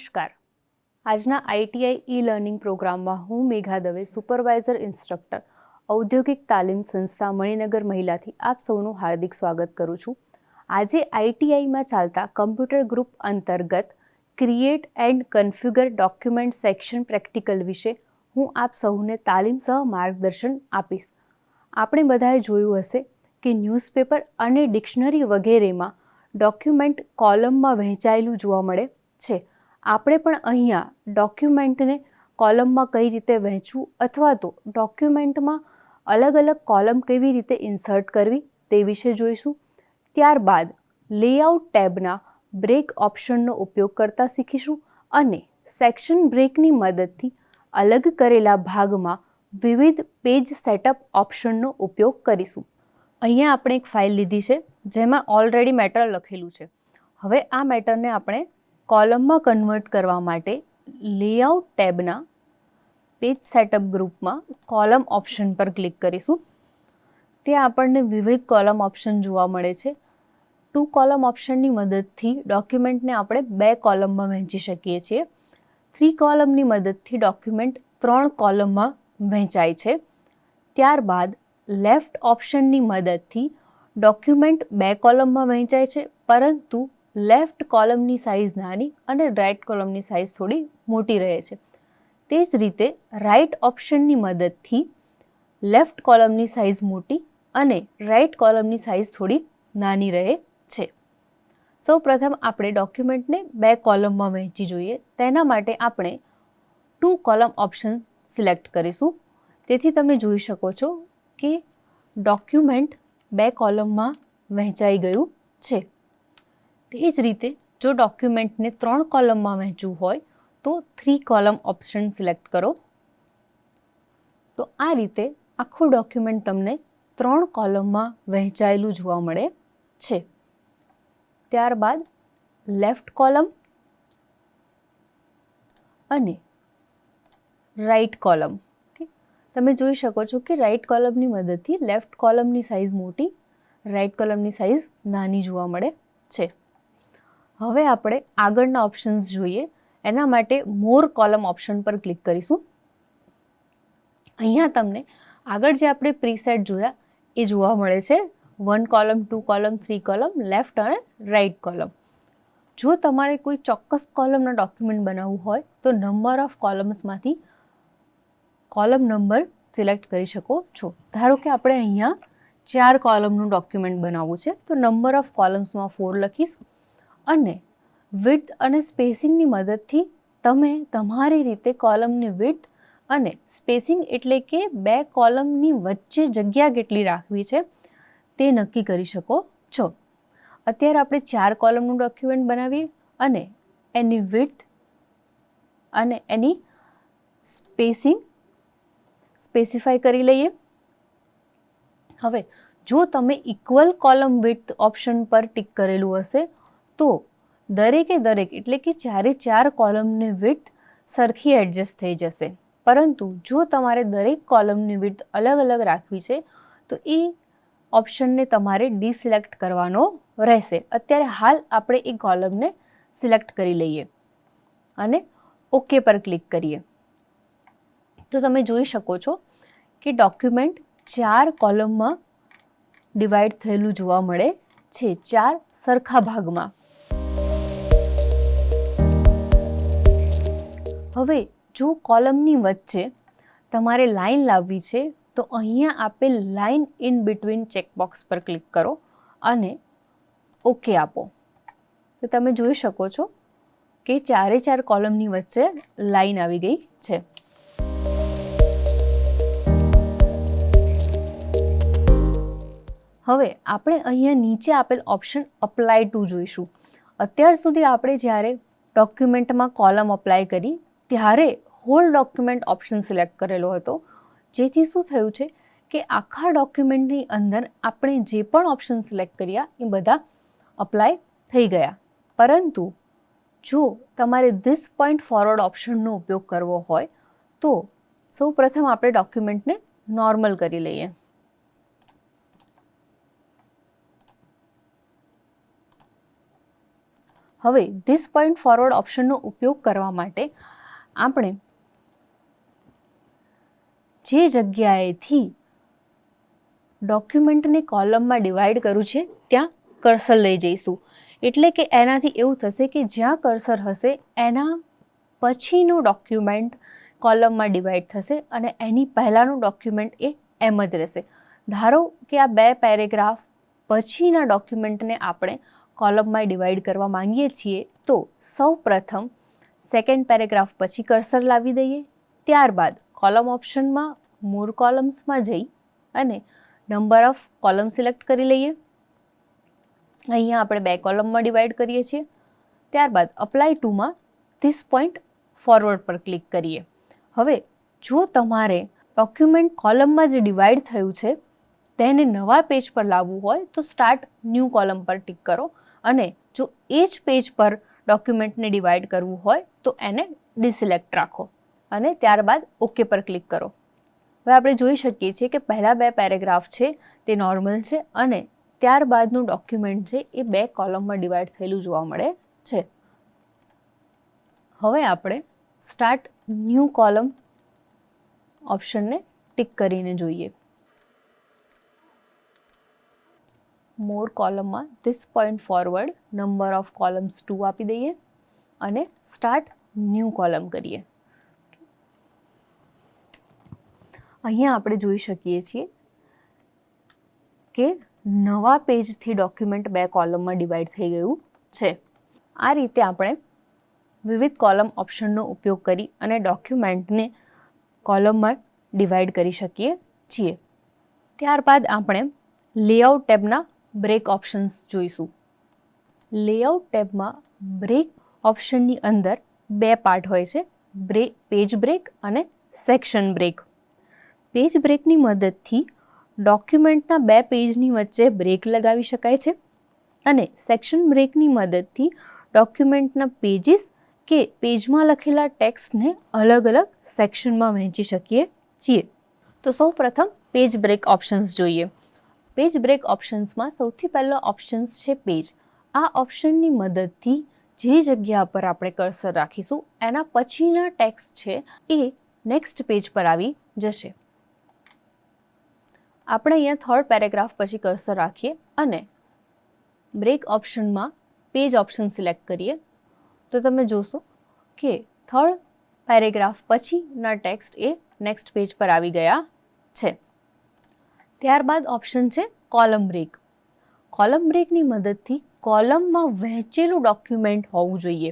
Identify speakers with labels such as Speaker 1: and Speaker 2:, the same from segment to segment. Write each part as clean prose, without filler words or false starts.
Speaker 1: નમસ્કાર. આજના ITI e learning પ્રોગ્રામમાં હું મેઘા દવે, સુપરવાઇઝર ઇન્સ્ટ્રક્ટર, ઔદ્યોગિક તાલીમ સંસ્થા મણિનગર મહિલાથી આપ સૌનું હાર્દિક સ્વાગત કરું છું. આજે આઈટીઆઈમાં ચાલતા કમ્પ્યુટર ગ્રુપ અંતર્ગત create and configure document section practical વિશે હું આપ સૌને તાલીમ સહ માર્ગદર્શન આપીશ. આપણે બધાએ જોયું હશે કે ન્યૂઝપેપર અને ડિક્શનરી વગેરેમાં ડોક્યુમેન્ટ કોલમમાં વહેંચાયેલું જોવા મળે છે. આપણે પણ અહીંયા ડોક્યુમેન્ટને કોલમમાં કઈ રીતે વહેંચવું અથવા તો ડોક્યુમેન્ટમાં અલગ અલગ કોલમ કેવી રીતે ઇન્સર્ટ કરવી તે વિશે જોઈશું. ત્યારબાદ લેઆઉટ ટેબના બ્રેક ઓપ્શનનો ઉપયોગ કરતા શીખીશું અને સેક્શન બ્રેકની મદદથી અલગ કરેલા ભાગમાં વિવિધ પેજ સેટઅપ ઓપ્શનનો ઉપયોગ કરીશું. અહીંયા આપણે એક ફાઇલ લીધી છે જેમાં ઓલરેડી મેટર લખેલું છે. હવે આ મેટરને આપણે કોલમમાં કન્વર્ટ કરવા માટે લેઆઉટ ટેબના પેજ સેટઅપ ગ્રુપમાં કોલમ ઓપ્શન પર ક્લિક કરીશું. ત્યાં આપણને વિવિધ કોલમ ઓપ્શન જોવા મળે છે. 2 કોલમ ઓપ્શનની મદદથી ડોક્યુમેન્ટને આપણે 2 કોલમમાં વહેંચી શકીએ છીએ. 3 કોલમની મદદથી ડોક્યુમેન્ટ 3 કોલમમાં વહેંચાય છે. ત્યારબાદ લેફ્ટ ઓપ્શનની મદદથી ડોક્યુમેન્ટ 2 કોલમમાં વહેંચાય છે, પરંતુ લેફ્ટ કોલમની સાઇઝ નાની અને રાઇટ કોલમની સાઇઝ થોડી મોટી રહે છે. તે જ રીતે રાઇટ ઓપ્શનની મદદથી લેફ્ટ કોલમની સાઇઝ મોટી અને રાઇટ કોલમની સાઇઝ થોડી નાની રહે છે. સૌપ્રથમ આપણે ડોક્યુમેન્ટને 2 કોલમમાં વહેંચી જોઈએ. તેના માટે આપણે 2 કોલમ ઓપ્શન સિલેક્ટ કરીશું. તેથી તમે જોઈ શકો છો કે ડોક્યુમેન્ટ 2 કોલમમાં વહેંચાઈ ગયું છે. તે જ રીતે જો ડોક્યુમેન્ટને 3 કોલમમાં વહેંચવું હોય તો 3 કોલમ ઓપ્શન સિલેક્ટ કરો. તો આ રીતે આખું ડોક્યુમેન્ટ તમને 3 કોલમમાં વહેંચાયેલું જોવા મળે છે. ત્યારબાદ લેફ્ટ કોલમ અને રાઇટ કોલમ. તમે જોઈ શકો છો કે રાઇટ કોલમની મદદથી લેફ્ટ કોલમની સાઇઝ મોટી, રાઇટ કોલમની સાઇઝ નાની જોવા મળે છે. હવે આપણે આગળના ઓપ્શન્સ જોઈએ. એના માટે મોર કોલમ ઓપ્શન પર ક્લિક કરીશું. અહીંયા તમને આગળ જે આપણે પ્રીસેટ જોયા એ જોવા મળે છે. 1 કોલમ, 2 કોલમ, 3 કોલમ, લેફ્ટ અને રાઇટ કોલમ. જો તમારે કોઈ ચોક્કસ કોલમના ડોક્યુમેન્ટ બનાવવું હોય તો નંબર ઓફ કોલમ્સમાંથી કોલમ નંબર સિલેક્ટ કરી શકો છો. ધારો કે આપણે અહીંયા 4 કોલમનું ડોક્યુમેન્ટ બનાવવું છે તો નંબર ઓફ કોલમ્સમાં 4 લખીશ અને વિડ્થ અને સ્પેસિંગની મદદથી તમે તમારી રીતે કોલમની વિડ્થ અને સ્પેસિંગ એટલે કે 2 કોલમની વચ્ચે જગ્યા કેટલી રાખવી છે તે નક્કી કરી શકો છો. અત્યારે આપણે 4 કોલમનું ડોક્યુમેન્ટ બનાવીએ અને એની વિડ્થ અને એની સ્પેસિંગ સ્પેસિફાઈ કરી લઈએ. હવે જો તમે ઇક્વલ કોલમ વિડ્થ ઓપ્શન પર ટિક કરેલું હશે તો દરેકે દરેક એટલે કે 4 કોલમની વિડ્થ સરખી એડજસ્ટ થઈ જશે. પરંતુ જો તમારે દરેક કોલમની વિડ્થ અલગ અલગ રાખવી છે તો એ ઓપ્શનને તમારે ડિસિલેક્ટ કરવાનો રહેશે. અત્યારે હાલ આપણે એ કોલમને સિલેક્ટ કરી લઈએ અને ઓકે પર ક્લિક કરીએ. તો તમે જોઈ શકો છો કે ડોક્યુમેન્ટ 4 કોલમમાં ડિવાઈડ થયેલું જોવા મળે છે, 4 સરખા ભાગમાં. હવે જો કોલમની વચ્ચે તમારે લાઈન લાવવી છે તો અહીંયા આપેલ લાઈન ઇન બિટવીન ચેકબોક્સ પર ક્લિક કરો અને ઓકે આપો. તો તમે જોઈ શકો છો કે 4 કોલમની વચ્ચે લાઈન આવી ગઈ છે. હવે આપણે અહીંયા નીચે આપેલ ઓપ્શન અપ્લાય ટુ જોઈશું. અત્યાર સુધી આપણે જ્યારે ડોક્યુમેન્ટમાં કોલમ અપ્લાય કરી ત્યારે હોલ ડોક્યુમેન્ટ ઓપ્શન સિલેક્ટ કરેલો હતો, જેથી શું થયું છે કે આખા ડોક્યુમેન્ટની અંદર આપણે જે પણ ઓપ્શન સિલેક્ટ કર્યા એ બધા અપ્લાય થઈ ગયા. પરંતુ જો તમારે ધીસ પોઈન્ટ ફોરવર્ડ ઓપ્શનનો ઉપયોગ કરવો હોય તો સૌપ્રથમ આપણે ડોક્યુમેન્ટને નોર્મલ કરી લઈએ. હવે ધીસ પોઈન્ટ ફોરવર્ડ ઓપ્શનનો ઉપયોગ કરવા માટે આપણે જે જગ્યાએથી ડોક્યુમેન્ટને કોલમમાં ડિવાઈડ કરવું છે ત્યાં કર્સર લઈ જઈશું. એટલે કે એનાથી એવું થશે કે જ્યાં કર્સર હશે એના પછીનું ડોક્યુમેન્ટ કોલમમાં ડિવાઈડ થશે અને એની પહેલાંનું ડોક્યુમેન્ટ એ એમ જ રહેશે. ધારો કે આ 2 પેરેગ્રાફ પછીના ડોક્યુમેન્ટને આપણે કોલમમાં ડિવાઈડ કરવા માંગીએ છીએ તો સૌ પ્રથમ સેકન્ડ પેરેગ્રાફ પછી કર્સર લાવી દઈએ. ત્યારબાદ કોલમ ઓપ્શનમાં મોર કોલમ્સમાં જઈ અને નંબર ઓફ કોલમ સિલેક્ટ કરી લઈએ. અહીંયા આપણે 2 કોલમમાં ડિવાઈડ કરીએ છીએ. ત્યારબાદ અપ્લાય ટુમાં ધીસ પોઈન્ટ ફોરવર્ડ પર ક્લિક કરીએ. હવે જો તમારે ડોક્યુમેન્ટ કોલમમાં જે ડિવાઈડ થયું છે તેને નવા પેજ પર લાવવું હોય તો સ્ટાર્ટ ન્યૂ કોલમ પર ટિક કરો અને જો એ જ પેજ પર ડોક્યુમેન્ટને ડિવાઈડ કરવું હોય તો એને ડિસિલેક્ટ રાખો અને ત્યારબાદ ઓકે પર ક્લિક કરો. હવે આપણે જોઈ શકીએ છીએ કે પહેલા 2 પેરેગ્રાફ છે તે નોર્મલ છે અને ત્યારબાદનું ડોક્યુમેન્ટ છે એ 2 કોલમમાં ડિવાઈડ થયેલું જોવા મળે છે. હવે આપણે સ્ટાર્ટ ન્યૂ કોલમ ઓપ્શનને ટિક કરીને જોઈએ. મોર કોલમમાં this point forward number of columns 2 આપી દઈએ અને સ્ટાર્ટ ન્યૂ કોલમ કરીએ. અહીંયા આપણે જોઈ શકીએ છીએ કે નવા પેજથી ડોક્યુમેન્ટ 2 કોલમમાં ડિવાઈડ થઈ ગયું છે. આ રીતે આપણે વિવિધ કોલમ ઓપ્શનનો ઉપયોગ કરી અને ડોક્યુમેન્ટને કોલમમાં ડિવાઈડ કરી શકીએ છીએ. ત્યારબાદ આપણે લેઆઉટ ટેબના બ્રેક ઓપ્શન્સ જોઈશું. લેઆઉટ ટેબમાં બ્રેક ઓપ્શનની અંદર 2 પાર્ટ હોય છે, પેજ બ્રેક અને સેક્શન બ્રેક. પેજ બ્રેકની મદદથી ડોક્યુમેન્ટના 2 પેજની વચ્ચે બ્રેક લગાવી શકાય છે અને સેક્શન બ્રેકની મદદથી ડોક્યુમેન્ટના પેજીસ કે પેજમાં લખેલા ટેક્સ્ટને અલગ અલગ સેક્શનમાં વહેંચી શકીએ છીએ. તો સૌ પ્રથમ પેજ બ્રેક ઓપ્શન્સ જોઈએ. પેજ બ્રેક ઓપ્શન્સમાં સૌથી પહેલો ઓપ્શન્સ છે પેજ. આ ઓપ્શનની મદદથી જે જગ્યા પર આપણે કર્સર રાખીશું એના પછીના ટેક્સ્ટ છે એ નેક્સ્ટ પેજ પર આવી જશે. આપણે અહીંયા થર્ડ પેરેગ્રાફ પછી કર્સર રાખીએ અને બ્રેક ઓપ્શનમાં પેજ ઓપ્શન સિલેક્ટ કરીએ તો તમે જોશો કે થર્ડ પેરેગ્રાફ પછીના ટેક્સ્ટ એ નેક્સ્ટ પેજ પર આવી ગયા છે. ત્યારબાદ ઓપ્શન છે કોલમ બ્રેક. કોલમ બ્રેકની મદદથી કોલમમાં વહેંચેલું ડોક્યુમેન્ટ હોવું જોઈએ.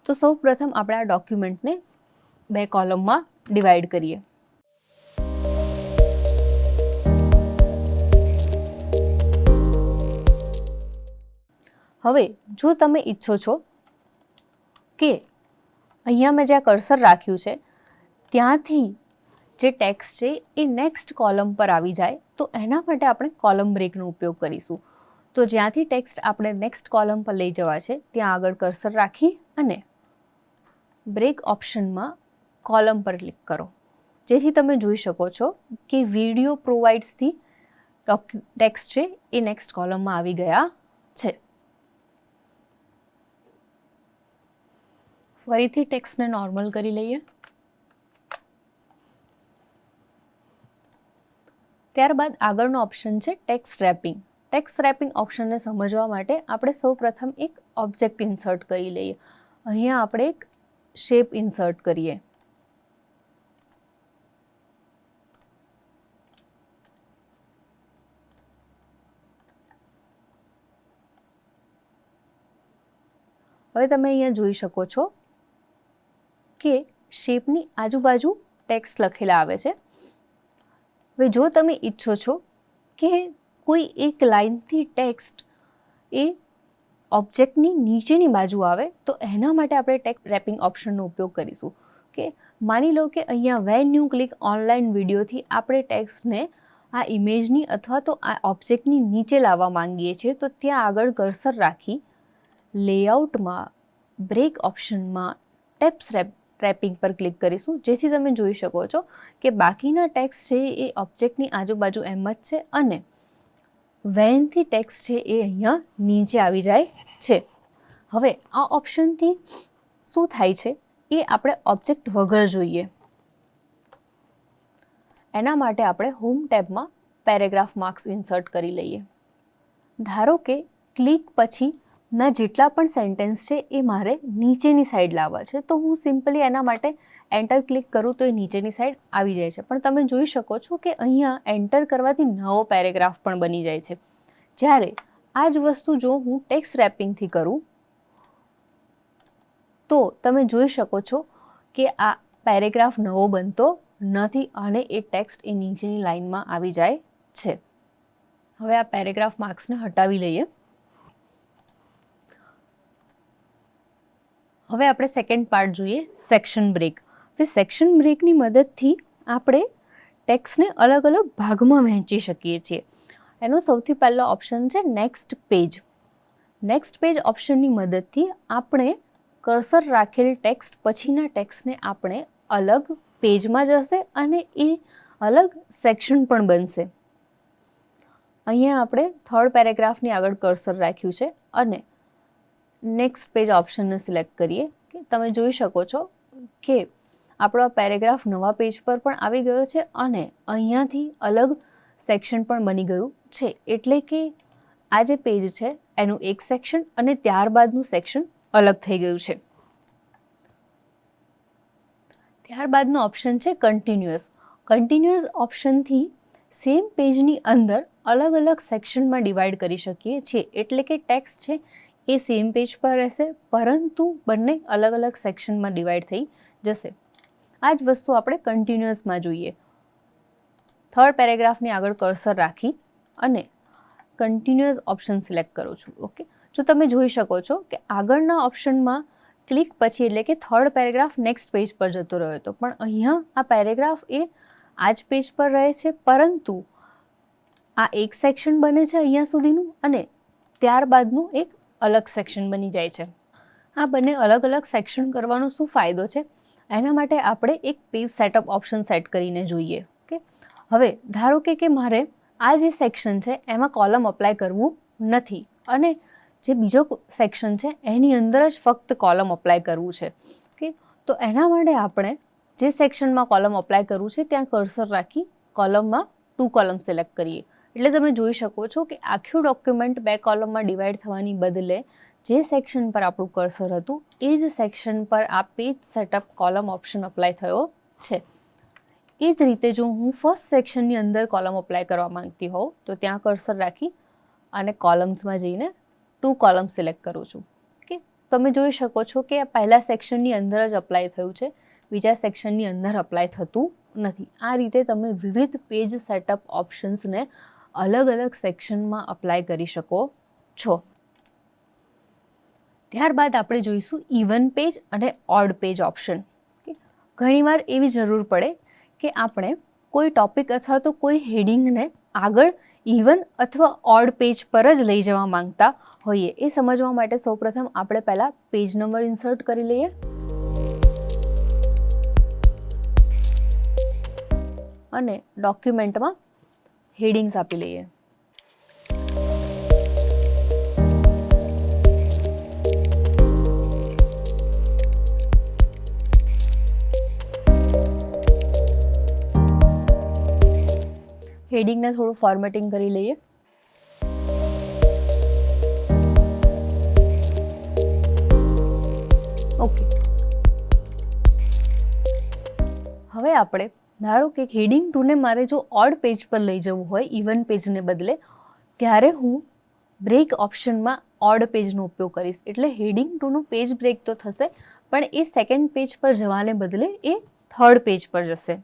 Speaker 1: તો સૌ પ્રથમ આપણે આ ડોક્યુમેન્ટને 2 કોલમમાં ડિવાઈડ કરીએ. હવે જો તમે ઈચ્છો છો કે અહીંયા મેં જ્યાં કર્સર રાખ્યું છે ત્યાંથી જે ટેક્સ્ટ છે એ નેક્સ્ટ કોલમ પર આવી જાય તો એના માટે આપણે કોલમ બ્રેકનો ઉપયોગ કરીશું. તો જ્યાંથી ટેક્સ્ટ આપણે નેક્સ્ટ કોલમ પર લઈ જવા છે ત્યાં આગળ કર્સર રાખી અને બ્રેક ઓપ્શનમાં કોલમ પર ક્લિક કરો, જેથી તમે જોઈ શકો છો કે વિડીયો પ્રોવાઇડ્સથી ટેક્સ્ટ છે એ નેક્સ્ટ કોલમમાં આવી ગયા છે. ફરીથી ટેક્સ્ટને નોર્મલ કરી લઈએ. ત્યારબાદ આગળનો ઓપ્શન છે ટેક્સ્ટ રેપિંગ. ટેક્સ્ટ રેપિંગ ઓપ્શનને સમજવા માટે આપણે સૌ પ્રથમ એક ઓબ્જેક્ટ ઇન્સર્ટ કરી લઈએ. અહીંયા આપણે એક શેપ ઇન્સર્ટ કરીએ. હવે તમે અહીંયા જોઈ શકો છો કે શેપની આજુબાજુ ટેક્સ્ટ લખેલા આવે છે. હવે જો તમે ઈચ્છો છો કે કોઈ એક લાઇનથી ટેક્સ્ટ એ ઓબ્જેક્ટની નીચેની બાજુ આવે તો એના માટે આપણે ટેક્સ્ટ રેપિંગ ઓપ્શનનો ઉપયોગ કરીશું. કે માની લો કે અહીંયા વેન યુ ક્લિક ઓનલાઈન વિડીયોથી આપણે ટેક્સ્ટને આ ઇમેજની અથવા તો આ ઓબ્જેક્ટની નીચે લાવવા માંગીએ છીએ તો ત્યાં આગળ કર્સર રાખી લેઆઉટમાં બ્રેક ઓપ્શનમાં ટેક્સ્ટ રેપિંગ પર ક્લિક કરીશું, જેથી તમે જોઈ શકો છો કે બાકીના ટેક્સ્ટ છે એ ઓબ્જેક્ટની આજુબાજુ એમ જ છે અને વેનથી ટેક્સ્ટ છે એ અહીંયા નીચે આવી જાય છે. હવે આ ઓપ્શનથી શું થાય છે એ આપણે ઓબ્જેક્ટ વગર જોઈએ. એના માટે આપણે હોમ ટેબમાં પેરેગ્રાફ માર્ક્સ ઇન્સર્ટ કરી લઈએ. ધારો કે ક્લિક પછીના જેટલા પણ સેન્ટેન્સ છે એ મારે નીચેની સાઈડ લાવવા છે, તો હું સિમ્પલી એના માટે એન્ટર ક્લિક કરું તો એ નીચેની સાઈડ આવી જાય છે. પણ તમે જોઈ શકો છો કે અહીંયા એન્ટર કરવાથી નવો પેરેગ્રાફ પણ બની જાય છે. જ્યારે આ જ વસ્તુ જો હું ટેક્સ્ટ રેપિંગથી કરું તો તમે જોઈ શકો છો કે આ પેરેગ્રાફ નવો બનતો નથી અને એ ટેક્સ્ટ એ નીચેની લાઈનમાં આવી જાય છે. હવે આ પેરેગ્રાફ માર્ક્સને હટાવી લઈએ. હવે આપણે સેકન્ડ પાર્ટ જોઈએ, સેક્શન બ્રેક. હવે સેક્શન બ્રેકની મદદથી આપણે ટેક્સ્ટને અલગ અલગ ભાગમાં વહેંચી શકીએ છીએ. એનો સૌથી પહેલો ઓપ્શન છે નેક્સ્ટ પેજ. નેક્સ્ટ પેજ ઓપ્શનની મદદથી આપણે કર્સર રાખેલ ટેક્સ્ટ પછીના ટેક્સ્ટને આપણે અલગ પેજમાં જશે અને એ અલગ સેક્શન પણ બનશે. અહીંયા આપણે થર્ડ પેરેગ્રાફની આગળ કર્સર રાખ્યું છે અને નેક્સ્ટ પેજ ઓપ્શનને સિલેક્ટ કરીએ કે તમે જોઈ શકો છો કે આપણો પેરેગ્રાફ નવા પેજ પર પણ આવી ગયો છે અને અહીંયાથી અલગ સેક્શન પણ બની ગયું છે. એટલે કે આ જે પેજ છે એનું એક સેક્શન અને ત્યારબાદનું સેક્શન અલગ થઈ ગયું છે. ત્યારબાદનો ઓપ્શન છે કન્ટિન્યુઅસ. કન્ટિન્યુઅસ ઓપ્શનથી સેમ પેજની અંદર અલગ અલગ સેક્શનમાં ડિવાઈડ કરી શકીએ છીએ. એટલે કે ટેક્સ્ટ છે એ સેમ પેજ પર રહેશે પરંતુ બંને અલગ અલગ સેક્શનમાં ડિવાઈડ થઈ જશે. આ જ વસ્તુ આપણે કન્ટિન્યુઅસમાં જોઈએ. થર્ડ પેરેગ્રાફની આગળ કર્સર રાખી અને કન્ટિન્યુઅસ ઓપ્શન સિલેક્ટ કરું છું. ઓકે, જો તમે જોઈ શકો છો કે આગળના ઓપ્શનમાં ક્લિક પછી એટલે કે થર્ડ પેરેગ્રાફ નેક્સ્ટ પેજ પર જતો રહ્યો હતો, પણ અહીંયા આ પેરેગ્રાફ એ આ જ પેજ પર રહે છે પરંતુ આ એક સેક્શન બને છે અહીંયા સુધીનું અને ત્યારબાદનું એક અલગ સેક્શન બની જાય છે. આ બંને અલગ અલગ સેક્શન કરવાનો શું ફાયદો છે એના માટે આપણે એક પેજ સેટઅપ ઓપ્શન સેટ કરીને જોઈએ. ઓકે, હવે ધારો કે મારે આ જે સેક્શન છે એમાં કોલમ અપ્લાય કરવું નથી અને જે બીજો સેક્શન છે એની અંદર જ ફક્ત કોલમ અપ્લાય કરવું છે. ઓકે, તો એના માટે આપણે જે સેક્શનમાં કોલમ અપ્લાય કરવું છે ત્યાં કર્સર રાખી કોલમમાં 2 કોલમ સિલેક્ટ કરીએ. એટલે તમે જોઈ શકો છો કે આખું ડોક્યુમેન્ટ 2 કોલમમાં ડિવાઈડ થવાની બદલે જે સેક્શન પર આપણું કર્સર હતું એ જ સેક્શન પર આ page setup column option apply થયો છે. એ જ રીતે જો હું ફર્સ્ટ સેક્શનની અંદર કોલમ અપ્લાય કરવા માંગતી હોઉં તો ત્યાં કર્સર રાખી અને કોલમ્સમાં જઈને 2 કોલમ સિલેક્ટ કરું છું. ઓકે, તમે જોઈ શકો છો કે પહેલા સેક્શનની અંદર જ અપ્લાય થયું છે, બીજા સેક્શનની અંદર અપ્લાય થતું નથી. આ રીતે તમે વિવિધ પેજ સેટઅપ ઓપ્શન્સને અલગ અલગ સેક્શનમાં અપ્લાય કરી શકો છો. ત્યારબાદ આપણે જોઈશું ઇવન પેજ અને ઓડ પેજ ઓપ્શન. ઘણીવાર એવી જરૂર પડે કે આપણે કોઈ ટોપિક અથવા તો કોઈ હેડિંગને આગળ ઇવન અથવા ઓડ પેજ પર જ લઈ જવા માંગતા હોઈએ. એ સમજવા માટે સૌપ્રથમ આપણે પહેલાં પેજ નંબર ઇન્સર્ટ કરી લઈએ અને ડોક્યુમેન્ટમાં હેડિંગ્સ આપી લઈએ. હેડિંગને થોડું ફોર્મેટિંગ કરી લઈએ. ઓકે, હવે આપણે ધારો કે હેડિંગ 2ને મારે જો ઓડ પેજ પર લઈ જવું હોય ઇવન પેજને બદલે, ત્યારે હું બ્રેક ઓપ્શનમાં ઓડ પેજનો ઉપયોગ કરીશ. એટલે હેડિંગ 2નું પેજ બ્રેક તો થશે પણ એ સેકન્ડ પેજ પર જવાને બદલે એ થર્ડ પેજ પર જશે.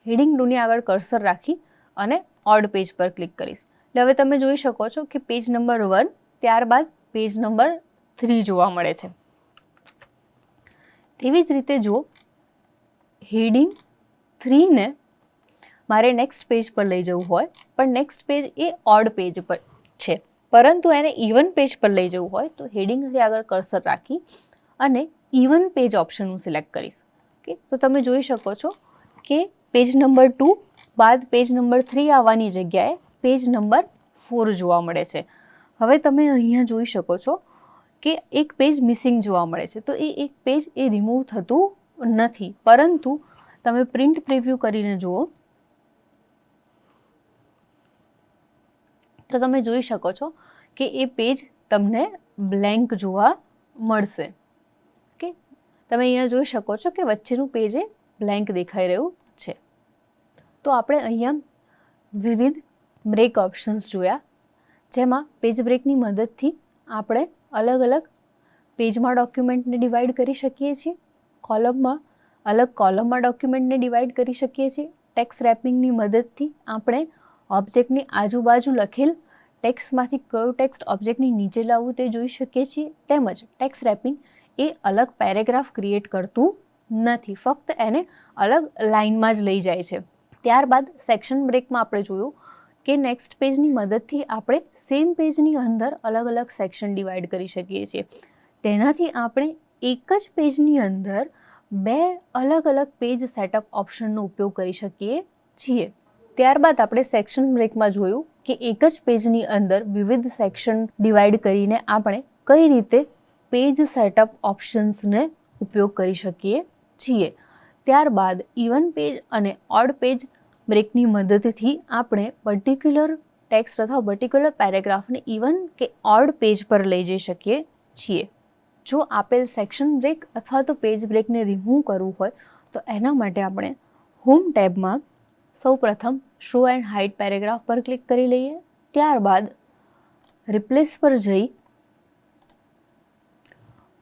Speaker 1: હેડિંગ 2ની આગળ કર્સર રાખી અને ઓડ પેજ પર ક્લિક કરીશ. એટલે હવે તમે જોઈ શકો છો કે પેજ નંબર 1 ત્યારબાદ પેજ નંબર 3 જોવા મળે છે. તેવી જ રીતે જો હેડિંગ 3ને મારે નેક્સ્ટ પેજ પર લઈ જવું હોય પણ નેક્સ્ટ પેજ એ ઓડ પેજ પર છે પરંતુ એને ઇવન પેજ પર લઈ જવું હોય તો હેડિંગથી આગળ કર્સર રાખી અને ઇવન પેજ ઓપ્શન હું સિલેક્ટ કરીશ. ઓકે, તો તમે જોઈ શકો છો કે પેજ નંબર 2 બાદ પેજ નંબર 3 આવવાની જગ્યાએ પેજ નંબર 4 જોવા મળે છે. હવે તમે અહીંયા જોઈ શકો છો કે એક પેજ મિસિંગ જોવા મળે છે, તો એ એક પેજ એ રિમૂવ થતું નથી, પરંતુ તમે પ્રિન્ટ પ્રિવ્યૂ કરીને જુઓ તો તમે જોઈ શકો છો કે એ પેજ તમને બ્લેન્ક જોવા મળશે. કે તમે અહીંયા જોઈ શકો છો કે વચ્ચેનું પેજ એ બ્લેન્ક દેખાઈ રહ્યું છે. તો આપણે અહીંયા વિવિધ બ્રેક ઓપ્શન્સ જોયા, જેમાં પેજ બ્રેકની મદદથી આપણે અલગ અલગ પેજમાં ડોક્યુમેન્ટને ડિવાઈડ કરી શકીએ છીએ, કોલમમાં ડોક્યુમેન્ટને ડિવાઈડ કરી શકીએ છીએ. ટેક્સ્ટ રેપિંગની મદદથી આપણે ઓબ્જેક્ટની આજુબાજુ લખેલ ટેક્સ્ટમાંથી કયું ટેક્સ્ટ ઓબ્જેક્ટની નીચે લાવવું તે જોઈ શકીએ છીએ. તેમજ ટેક્સ્ટ રેપિંગ એ અલગ પેરેગ્રાફ ક્રિએટ કરતું નથી, ફક્ત એને અલગ લાઇનમાં જ લઈ જાય છે. ત્યારબાદ સેક્શન બ્રેકમાં આપણે જોયું કે નેક્સ્ટ પેજની મદદથી આપણે સેમ પેજની અંદર અલગ અલગ સેક્શન ડિવાઈડ કરી શકીએ છીએ. તેનાથી આપણે એક જ પેજની અંદર 2 અલગ અલગ પેજ સેટઅપ ઓપ્શનનો ઉપયોગ કરી શકીએ છીએ. ત્યારબાદ આપણે સેક્શન બ્રેકમાં જોયું કે એક જ પેજની અંદર વિવિધ સેક્શન ડિવાઈડ કરીને આપણે કઈ રીતે પેજ સેટઅપ ઓપ્શન્સને ઉપયોગ કરી શકીએ છીએ. ત્યારબાદ ઇવન પેજ અને ઓડ પેજ બ્રેકની મદદથી આપણે પર્ટિક્યુલર ટેક્સ્ટ અથવા પર્ટિક્યુલર પેરેગ્રાફને ઇવન કે ઓડ પેજ પર લઈ જઈ શકીએ છીએ. જો આપેલ સેક્શન બ્રેક અથવા તો પેજ બ્રેકને રિમૂવ કરવું હોય તો એના માટે આપણે હોમ ટેબમાં સૌપ્રથમ શો એન્ડ હાઇડ પેરેગ્રાફ પર ક્લિક કરી લઈએ. ત્યારબાદ રિપ્લેસ પર જઈ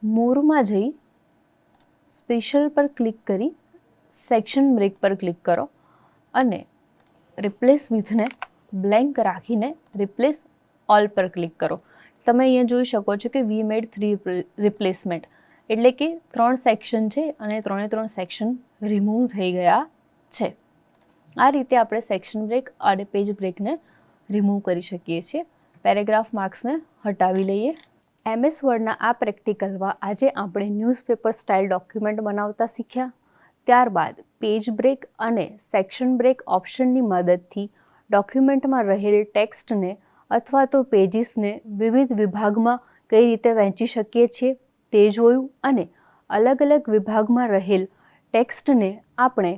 Speaker 1: મોરમાં જઈ સ્પેશિયલ પર ક્લિક કરી સેક્શન બ્રેક પર ક્લિક કરો અને રિપ્લેસ વિથને બ્લેન્ક રાખીને રિપ્લેસ ઓલ પર ક્લિક કરો. તમે અહીંયા જોઈ શકો છો કે વી મેડ 3 રિપ્લેસમેન્ટ, એટલે કે 3 સેક્શન છે અને 3 સેક્શન રિમૂવ થઈ ગયા છે. આ રીતે આપણે સેક્શન બ્રેક અને પેજ બ્રેકને રિમૂવ કરી શકીએ છીએ. પેરેગ્રાફ માર્ક્સને હટાવી લઈએ. MS વર્ડના આ પ્રેક્ટિકલમાં આજે આપણે ન્યૂઝપેપર સ્ટાઇલ ડોક્યુમેન્ટ બનાવતા શીખ્યા. ત્યારબાદ પેજ બ્રેક અને સેક્શન બ્રેક ઓપ્શનની મદદથી ડોક્યુમેન્ટમાં રહેલ ટેક્સ્ટને અથવા તો પેજીસને વિવિધ વિભાગમાં કઈ રીતે વહેંચી શકીએ છીએ તે જોયું, અને અલગ અલગ વિભાગમાં રહેલ ટેક્સ્ટને આપણે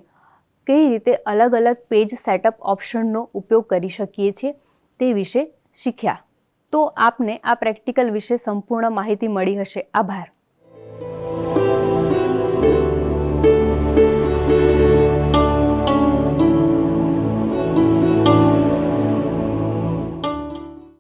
Speaker 1: કઈ રીતે અલગ અલગ પેજ સેટઅપ ઓપ્શનનો ઉપયોગ કરી શકીએ છીએ તે વિશે શીખ્યા. તો આપને આ પ્રેક્ટિકલ વિશે સંપૂર્ણ માહિતી મળી હશે. આભાર.